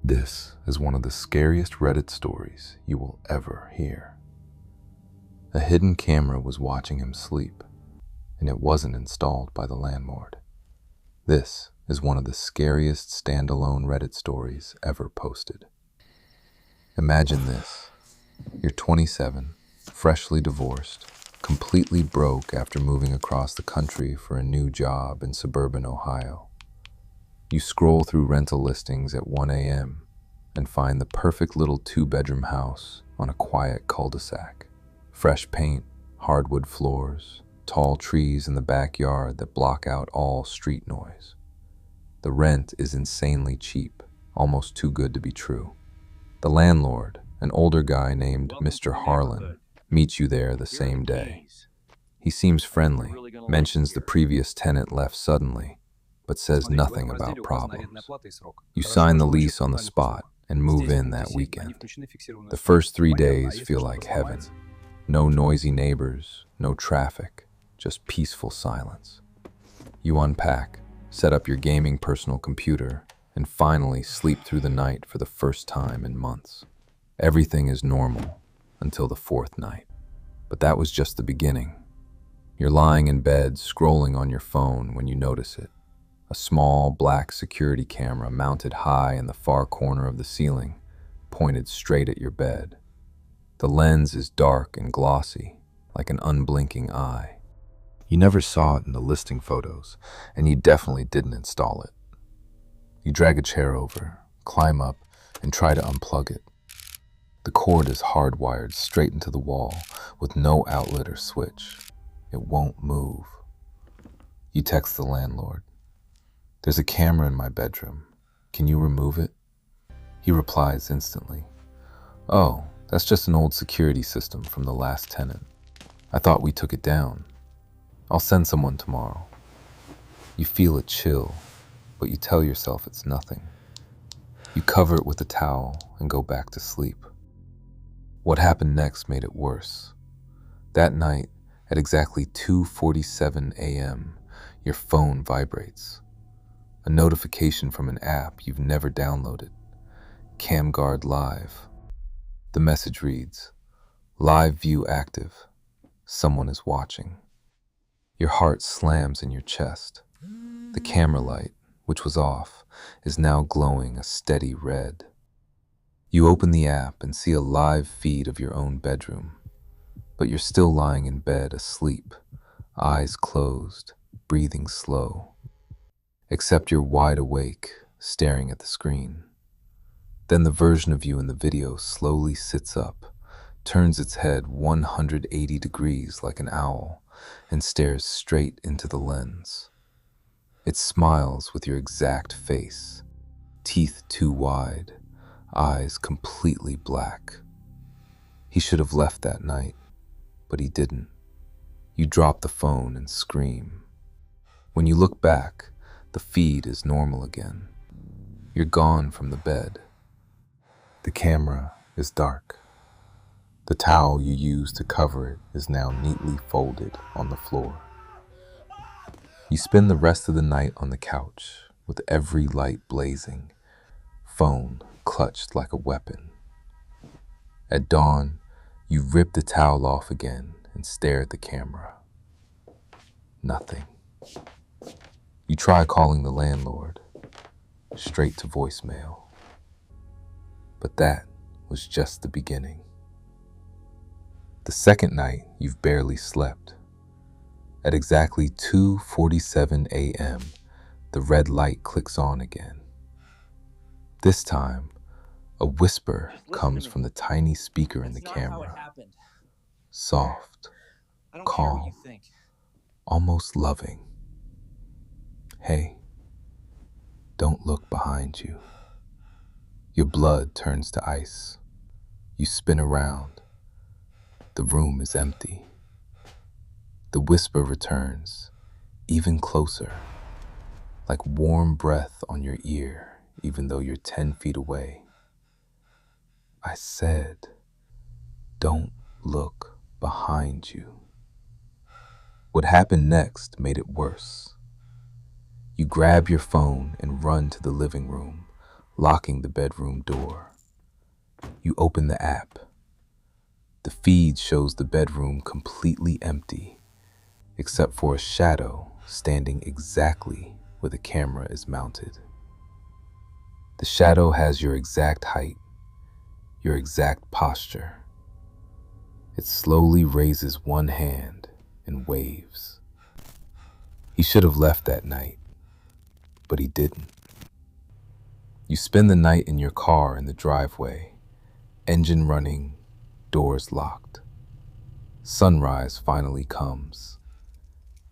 This is one of the scariest Reddit stories you will ever hear. A hidden camera was watching him sleep, and it wasn't installed by the landlord. This is one of the scariest standalone Reddit stories ever posted. Imagine this. You're 27, freshly divorced, completely broke after moving across the country for a new job in suburban Ohio. You scroll through rental listings at 1 a.m. and find the perfect little two-bedroom house on a quiet cul-de-sac. Fresh paint, hardwood floors, tall trees in the backyard that block out all street noise. The rent is insanely cheap, almost too good to be true. The landlord, an older guy named Mr. Harlan, meets you there the same day. He seems friendly, mentions the previous tenant left suddenly, but says nothing about problems. You sign the lease on the spot and move in that weekend. The first 3 days feel like heaven. No noisy neighbors, no traffic, just peaceful silence. You unpack, set up your gaming personal computer, and finally sleep through the night for the first time in months. Everything is normal until the fourth night. But that was just the beginning. You're lying in bed, scrolling on your phone when you notice it. A small black security camera mounted high in the far corner of the ceiling, pointed straight at your bed. The lens is dark and glossy, like an unblinking eye. You never saw it in the listing photos, and you definitely didn't install it. You drag a chair over, climb up, and try to unplug it. The cord is hardwired straight into the wall with no outlet or switch. It won't move. You text the landlord. "There's a camera in my bedroom. Can you remove it?" He replies instantly. "Oh, that's just an old security system from the last tenant. I thought we took it down. I'll send someone tomorrow." You feel a chill, but you tell yourself it's nothing. You cover it with a towel and go back to sleep. What happened next made it worse. That night, at exactly 2:47 a.m., your phone vibrates. A notification from an app you've never downloaded, CamGuard Live. The message reads, "Live view active. Someone is watching." Your heart slams in your chest. The camera light, which was off, is now glowing a steady red. You open the app and see a live feed of your own bedroom, but you're still lying in bed asleep, eyes closed, breathing slow. Except you're wide awake, staring at the screen. Then the version of you in the video slowly sits up, turns its head 180 degrees like an owl, and stares straight into the lens. It smiles with your exact face, teeth too wide, eyes completely black. He should have left that night, but he didn't. You drop the phone and scream. When you look back, the feed is normal again. You're gone from the bed. The camera is dark. The towel you used to cover it is now neatly folded on the floor. You spend the rest of the night on the couch with every light blazing, phone clutched like a weapon. At dawn, you rip the towel off again and stare at the camera. Nothing. You try calling the landlord, straight to voicemail. But that was just the beginning. The second night, you've barely slept. At exactly 2:47 a.m., the red light clicks on again. This time, a whisper comes from the tiny speaker in the camera. Soft, calm, almost loving. "Hey, don't look behind you." Your blood turns to ice. You spin around. The room is empty. The whisper returns, even closer, like warm breath on your ear, even though you're 10 feet away. "I said, don't look behind you." What happened next made it worse. You grab your phone and run to the living room, locking the bedroom door. You open the app. The feed shows the bedroom completely empty, except for a shadow standing exactly where the camera is mounted. The shadow has your exact height, your exact posture. It slowly raises one hand and waves. He should have left that night, but he didn't. You spend the night in your car in the driveway, engine running, doors locked. Sunrise finally comes.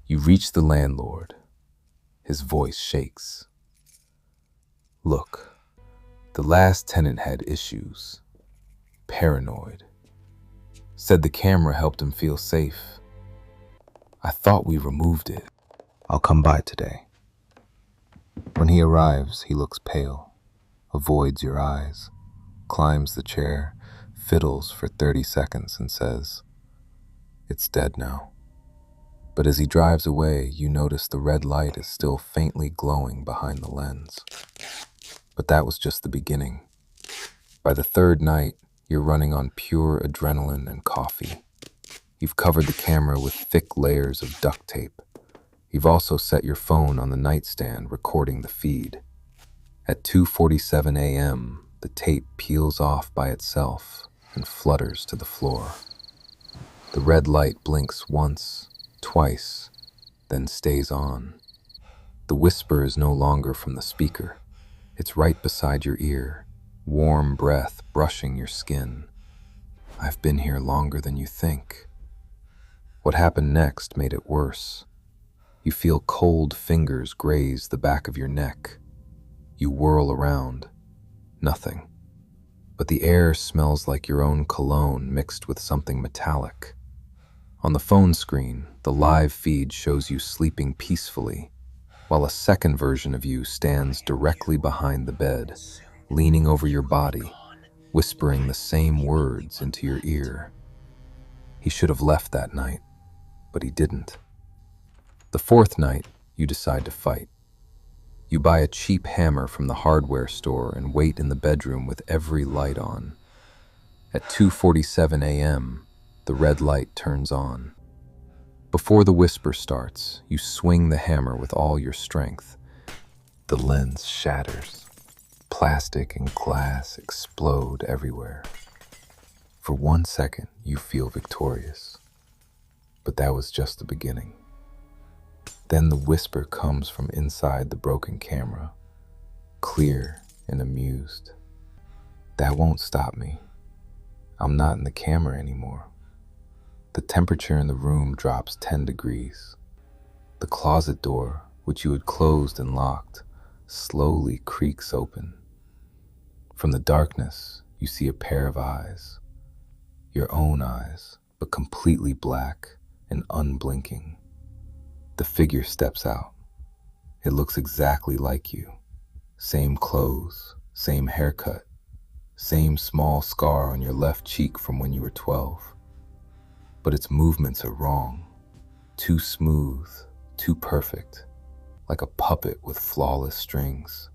You reach the landlord. His voice shakes. Look, the last tenant had issues. Paranoid. Said the camera helped him feel safe. I thought we removed it. I'll come by today. When he arrives, he looks pale, avoids your eyes, climbs the chair, fiddles for 30 seconds and says, "It's dead now." But as he drives away, you notice the red light is still faintly glowing behind the lens. But that was just the beginning. By the third night, you're running on pure adrenaline and coffee. You've covered the camera with thick layers of duct tape. You've also set your phone on the nightstand, recording the feed. At 2:47 a.m., the tape peels off by itself and flutters to the floor. The red light blinks once, twice, then stays on. The whisper is no longer from the speaker. It's right beside your ear, warm breath brushing your skin. I've been here longer than you think. What happened next made it worse. You feel cold fingers graze the back of your neck. You whirl around. Nothing. But the air smells like your own cologne mixed with something metallic. On the phone screen, the live feed shows you sleeping peacefully, while a second version of you stands directly behind the bed, leaning over your body, whispering the same words into your ear. He should have left that night, but he didn't. The fourth night, you decide to fight. You buy a cheap hammer from the hardware store and wait in the bedroom with every light on. At 2:47 a.m., the red light turns on. Before the whisper starts, you swing the hammer with all your strength. The lens shatters. Plastic and glass explode everywhere. For 1 second, you feel victorious. But that was just the beginning. Then the whisper comes from inside the broken camera, clear and amused. That won't stop me. I'm not in the camera anymore. The temperature in the room drops 10 degrees. The closet door, which you had closed and locked, slowly creaks open. From the darkness, you see a pair of eyes. Your own eyes, but completely black and unblinking. The figure steps out. It looks exactly like you. Same clothes, same haircut, same small scar on your left cheek from when you were 12. But its movements are wrong. Too smooth, too perfect, like a puppet with flawless strings.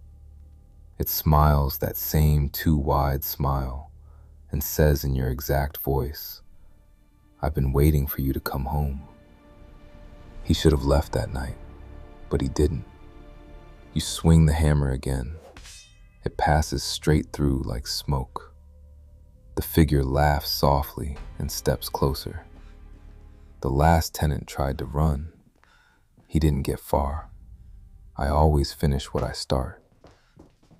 It smiles that same too wide smile and says in your exact voice, "I've been waiting for you to come home." He should have left that night, but he didn't. You swing the hammer again. It passes straight through like smoke. The figure laughs softly and steps closer. The last tenant tried to run. He didn't get far. I always finish what I start.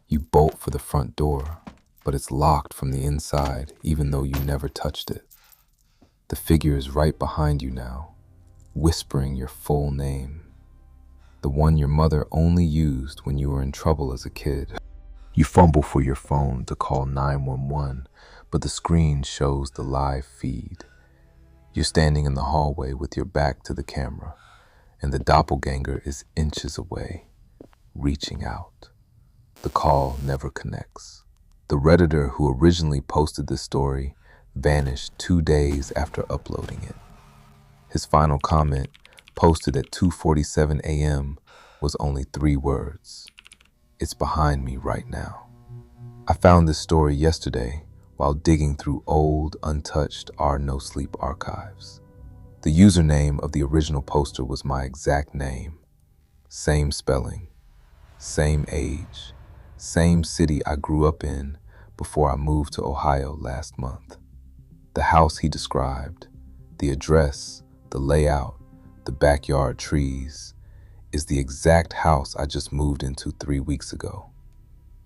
You bolt for the front door, but it's locked from the inside even though you never touched it. The figure is right behind you now, whispering your full name, the one your mother only used when you were in trouble as a kid. You fumble for your phone to call 911, but the screen shows the live feed. You're standing in the hallway with your back to the camera, and the doppelganger is inches away, reaching out. The call never connects. The Redditor who originally posted this story vanished 2 days after uploading it. His final comment, posted at 2:47 a.m., was only 3 words. "It's behind me right now." I found this story yesterday while digging through old, untouched Our No Sleep archives. The username of the original poster was my exact name. Same spelling, same age, same city I grew up in before I moved to Ohio last month. The house he described, the address, the layout, the backyard trees, is the exact house I just moved into 3 weeks ago.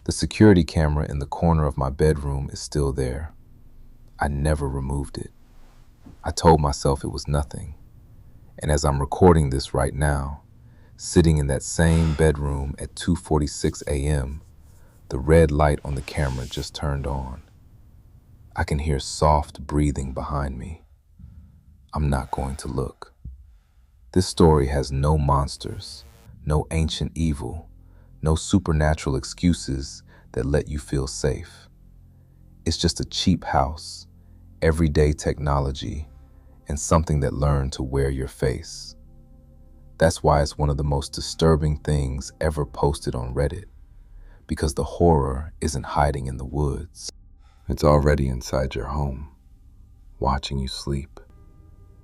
The security camera in the corner of my bedroom is still there. I never removed it. I told myself it was nothing. And as I'm recording this right now, sitting in that same bedroom at 2:46 a.m., the red light on the camera just turned on. I can hear soft breathing behind me. I'm not going to look. This story has no monsters, no ancient evil, no supernatural excuses that let you feel safe. It's just a cheap house, everyday technology, and something that learned to wear your face. That's why it's one of the most disturbing things ever posted on Reddit, because the horror isn't hiding in the woods. It's already inside your home, watching you sleep,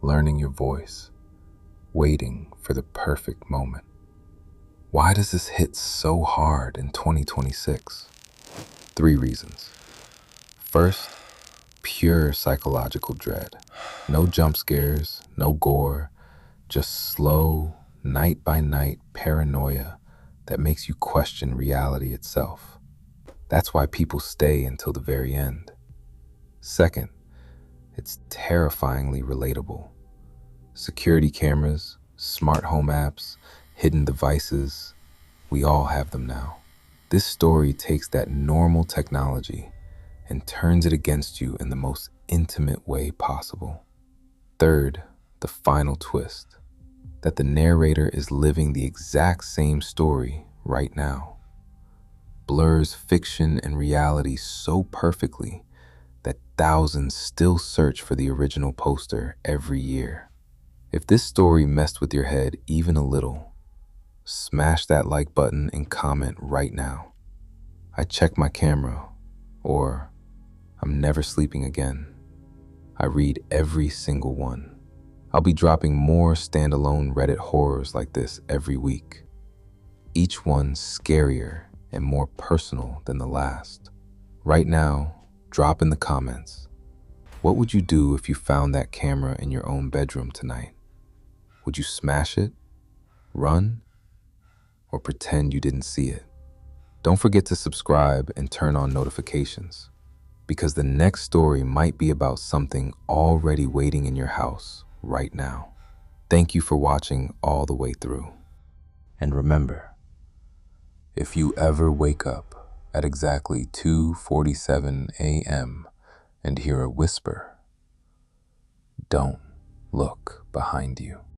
learning your voice, waiting for the perfect moment. Why does this hit so hard in 2026? 3 reasons. First, pure psychological dread. No jump scares, no gore, just slow, night-by-night paranoia that makes you question reality itself. That's why people stay until the very end. Second, it's terrifyingly relatable. Security cameras, smart home apps, hidden devices, we all have them now. This story takes that normal technology and turns it against you in the most intimate way possible. Third, the final twist, that the narrator is living the exact same story right now. Blurs fiction and reality so perfectly that thousands still search for the original poster every year. If this story messed with your head even a little, smash that like button and comment right now. I check my camera, or I'm never sleeping again. I read every single one. I'll be dropping more standalone Reddit horrors like this every week. Each one scarier and more personal than the last. Right now, drop in the comments. What would you do if you found that camera in your own bedroom tonight? Would you smash it, run, or pretend you didn't see it? Don't forget to subscribe and turn on notifications, because the next story might be about something already waiting in your house right now. Thank you for watching all the way through. And remember, if you ever wake up at exactly 2:47 a.m. and hear a whisper, don't look behind you.